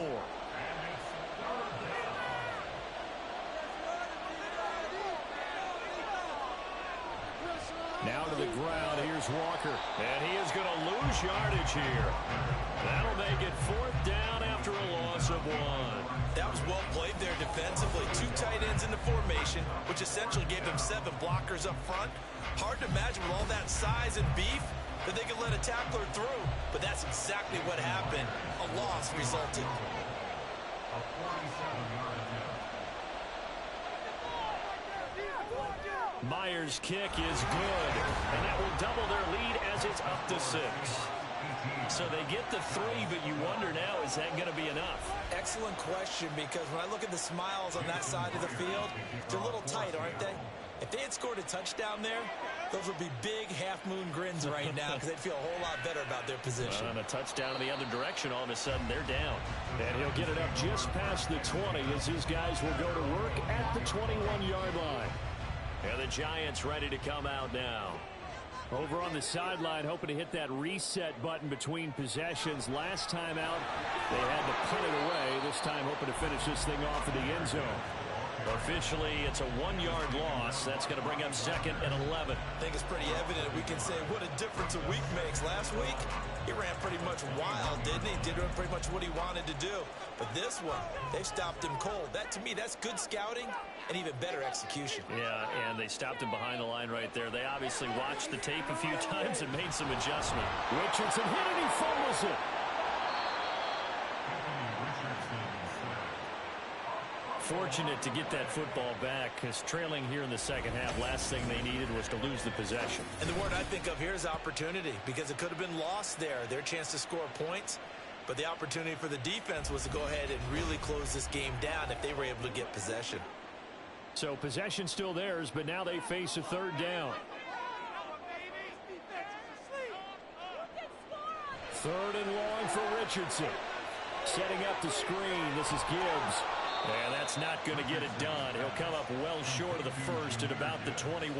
Speaker 1: Now to the ground. Here's Walker. And he is going to lose yardage here. That'll make it 4th down after a loss of 1.
Speaker 2: That was well played there defensively. 2 tight ends in the formation, which essentially gave them 7 blockers up front. Hard to imagine with all that size and beef that they could let a tackler through. But that's exactly what happened. A loss resulted.
Speaker 3: A 47-yard attempt.
Speaker 1: Myers' kick is good, and that will double their lead as it's up to 6. So they get the 3, but you wonder now, is that going to be enough?
Speaker 2: Excellent question, because when I look at the smiles on that side of the field, they're a little tight, aren't they? If they had scored a touchdown there, those would be big half-moon grins right now because they'd feel a whole lot better about their position.
Speaker 1: On a touchdown in the other direction, all of a sudden they're down. And he'll get it up just past the 20 as his guys will go to work at the 21-yard line. And the Giants ready to come out now. Over on the sideline, hoping to hit that reset button between possessions. Last time out, they had to punt it away. This time, hoping to finish this thing off in the end zone. Officially, it's a 1-yard loss. That's going to bring up 2nd and 11.
Speaker 2: I think it's pretty evident. We can say what a difference a week makes. Last week, he ran pretty much wild, didn't he? Did pretty much what he wanted to do. But this one, they've stopped him cold. That, to me, that's good scouting and even better execution.
Speaker 1: Yeah, and they stopped him behind the line right there. They obviously watched the tape a few times and made some adjustment. Richardson hit it, he fumbles it. Fortunate to get that football back, because trailing here in the second half, last thing they needed was to lose the possession.
Speaker 2: And the word I think of here is opportunity, because it could have been lost there, their chance to score points. But the opportunity for the defense was to go ahead and really close this game down if they were able to get possession.
Speaker 1: So possession still theirs, but now they face a 3rd down. 3rd and long for Richardson. Setting up the screen. This is Gibbs. And that's not going to get it done. He'll come up well short of the first at about the 21.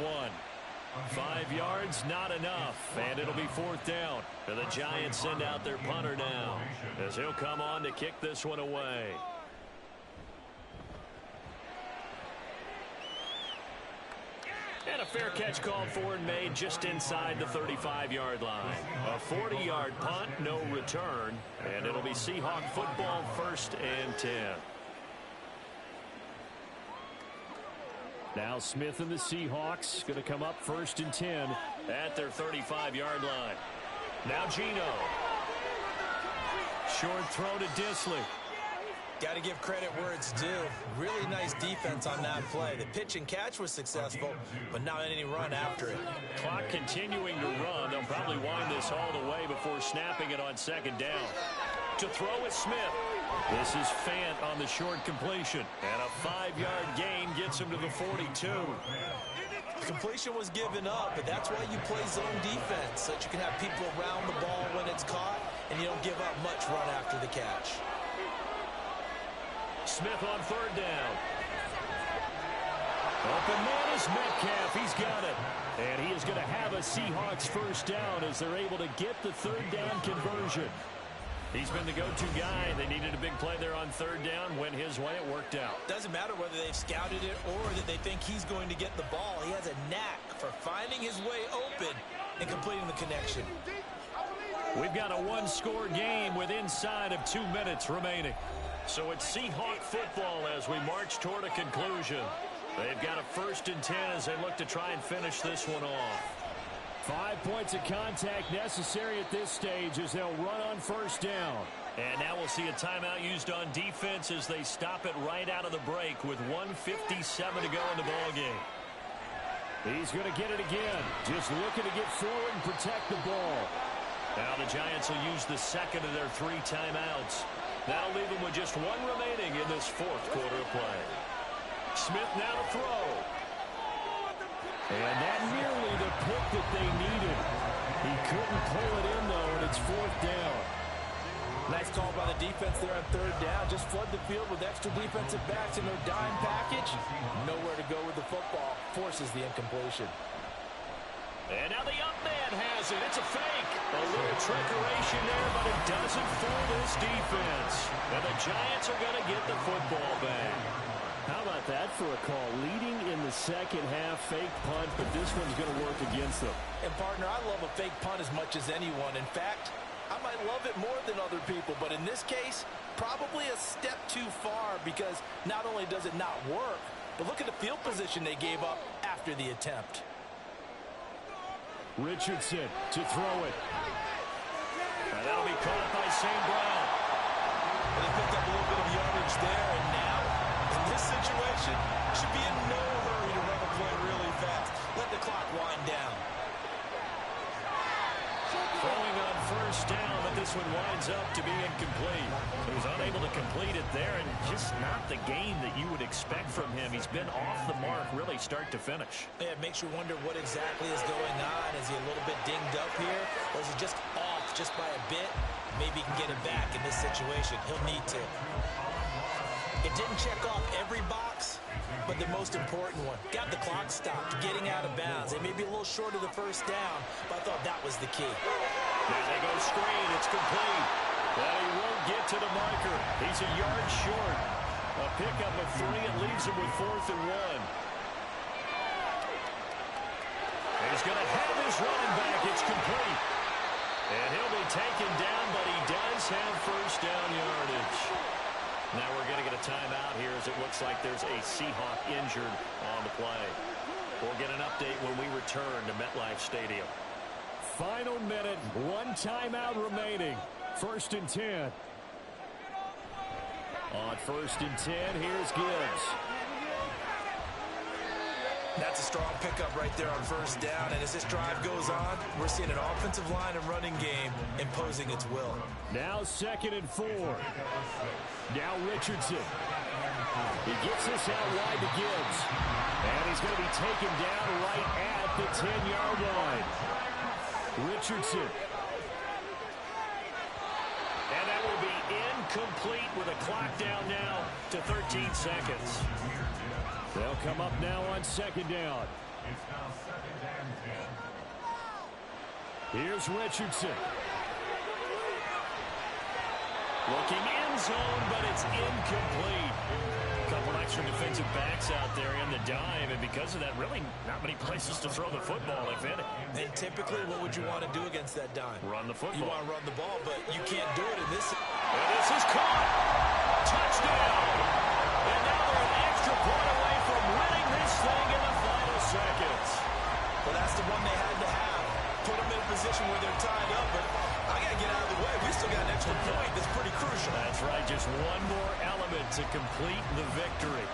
Speaker 1: 5 yards, not enough. And it'll be 4th down. And the Giants send out their punter now, as he'll come on to kick this one away. And a fair catch called for and made just inside the 35-yard line. A 40-yard punt, no return. And it'll be Seahawk football, 1st and 10. Now Smith and the Seahawks going to come up 1st and 10 at their 35-yard line. Now Geno. Short throw to Disley.
Speaker 2: Got to give credit where it's due. Really nice defense on that play. The pitch and catch was successful, but not any run after it.
Speaker 1: Clock continuing to run. They'll probably wind this all the way before snapping it on 2nd down. To throw is Smith. This is Fant on the short completion. And a 5-yard gain gets him to the 42.
Speaker 2: Completion was given up, but that's why you play zone defense, so that you can have people around the ball when it's caught, and you don't give up much run after the catch.
Speaker 1: Smith on 3rd down. Open man is Metcalf. He's got it. And he is going to have a Seahawks 1st down as they're able to get the 3rd down conversion. He's been the go-to guy. They needed a big play there on 3rd down. Went his way. It worked out.
Speaker 2: Doesn't matter whether they've scouted it or that they think he's going to get the ball. He has a knack for finding his way open and completing the connection.
Speaker 1: We've got a 1-score game with inside of 2 minutes remaining. So it's Seahawk football as we march toward a conclusion. They've got a 1st and 10 as they look to try and finish this one off. 5 points of contact necessary at this stage as they'll run on first down. And now we'll see a timeout used on defense as they stop it right out of the break with 1:57 to go in the ballgame. He's going to get it again. Just looking to get forward and protect the ball. Now the Giants will use the second of their 3 timeouts. That'll leave them with just 1 remaining in this 4th quarter of play. Smith now to throw. And that nearly the pick that they needed. He couldn't pull it in, though, and it's 4th down.
Speaker 2: Nice call by the defense there on 3rd down. Just flood the field with extra defensive backs in their dime package. Nowhere to go with the football. Forces the incompletion.
Speaker 1: And now the up man has it. It's a fake. A little trickeration there, but it doesn't fool this defense. And the Giants are going to get the football back. How about that for a call? Leading in the second half, fake punt, but this one's going to work against them.
Speaker 2: And, partner, I love a fake punt as much as anyone. In fact, I might love it more than other people, but in this case, probably a step too far because not only does it not work, but look at the field position they gave up after the attempt.
Speaker 1: Richardson to throw it. And that'll be caught by St. Brown.
Speaker 2: And they picked up a little bit of yardage there, and now, in this situation, should be in no hurry to run the play really fast. Let the clock wind down.
Speaker 1: Throwing on first down, but this one winds up to be incomplete. He was unable to complete it there, and just not the game that you would expect from him. He's been off the mark really start to finish.
Speaker 2: Yeah, it makes you wonder what exactly is going on. Is he a little bit dinged up here, or is he just off just by a bit? Maybe he can get it back in this situation. He'll need to. It didn't check off every box, but the most important one. Got the clock stopped, getting out of bounds. They may be a little short of the first down, but I thought that was the key.
Speaker 1: There they go screen. It's complete. But he won't get to the marker. He's a yard short. A pickup of 3. It leaves him with 4th and 1. And he's going to have his running back. It's complete. And he'll be taken down, but he does have first down yardage. Now we're going to get a timeout here as it looks like there's a Seahawk injured on the play. We'll get an update when we return to MetLife Stadium. Final minute, 1 timeout remaining. 1st and 10. On 1st and 10, here's Gibbs.
Speaker 2: That's a strong pickup right there on first down, and as this drive goes on, we're seeing an offensive line and running game imposing its will.
Speaker 1: Now 2nd and 4. Now Richardson. He gets this out wide to Gibbs. And he's going to be taken down right at the 10-yard line. Richardson. And that will be incomplete with a clock down now to 13 seconds. They'll come up now on 2nd down.
Speaker 3: It's now 2nd and 10.
Speaker 1: Here's Richardson. Looking end zone, but it's incomplete. A couple extra defensive backs out there in the dime, and because of that, really not many places to throw the football, if any.
Speaker 2: And typically, what would you want to do against that dime?
Speaker 1: Run the football.
Speaker 2: You want to run the ball, but you can't do it in this.
Speaker 1: And this is caught. Touchdown. And now they're an extra point away from winning this thing in the final seconds.
Speaker 2: Well, that's the one they had to have. Put them in a position where they're tied up, but I got to get out of the way. We still got an extra point. That's pretty crucial.
Speaker 1: That's right. Just one more element to complete the victory.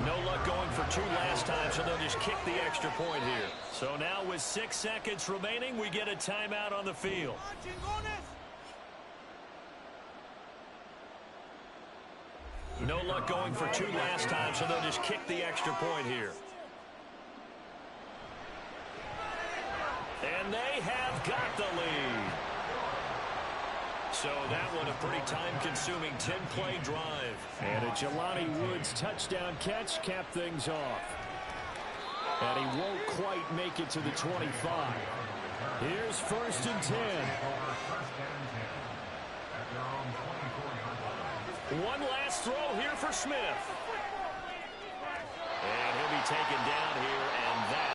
Speaker 1: No luck going for 2 last time, so they'll just kick the extra point here. So now with 6 seconds remaining, we get a timeout on the field. No luck going for 2 last time, so they'll just kick the extra point here. And they have got the lead. So that one a pretty time-consuming 10-play drive. And a Jelani Woods touchdown catch capped things off. And he won't quite make it to the 25. Here's 1st and 10. One last throw here for Smith. And he'll be taken down here, and that.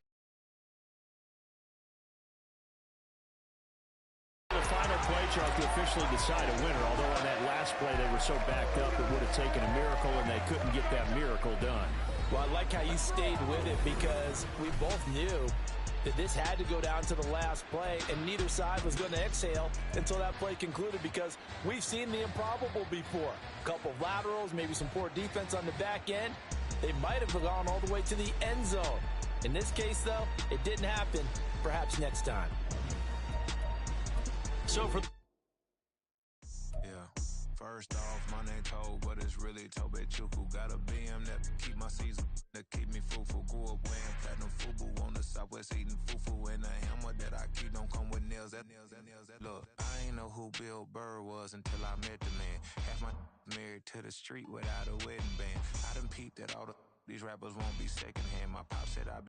Speaker 1: The final play, Charles, to officially decide a winner, although on that last play they were so backed up it would have taken a miracle, and they couldn't get that miracle done.
Speaker 2: Well, I like how you stayed with it because we both knew that this had to go down to the last play, and neither side was going to exhale until that play concluded because we've seen the improbable before. A couple of laterals, maybe some poor defense on the back end. They might have gone all the way to the end zone. In this case, though, it didn't happen. Perhaps next time.
Speaker 1: So for...
Speaker 7: First off, my name Toad, but it's really Tobe Chuku. Got a BM that keep my season, that keep me fruitful. Grew up wearing platinum FUBU on the southwest eating fufu. And the hammer that I keep don't come with nails. Look, I ain't know who Bill Burr was until I met the man. Half my married to the street without a wedding band. I done peeped that all these rappers won't be secondhand. My pop said I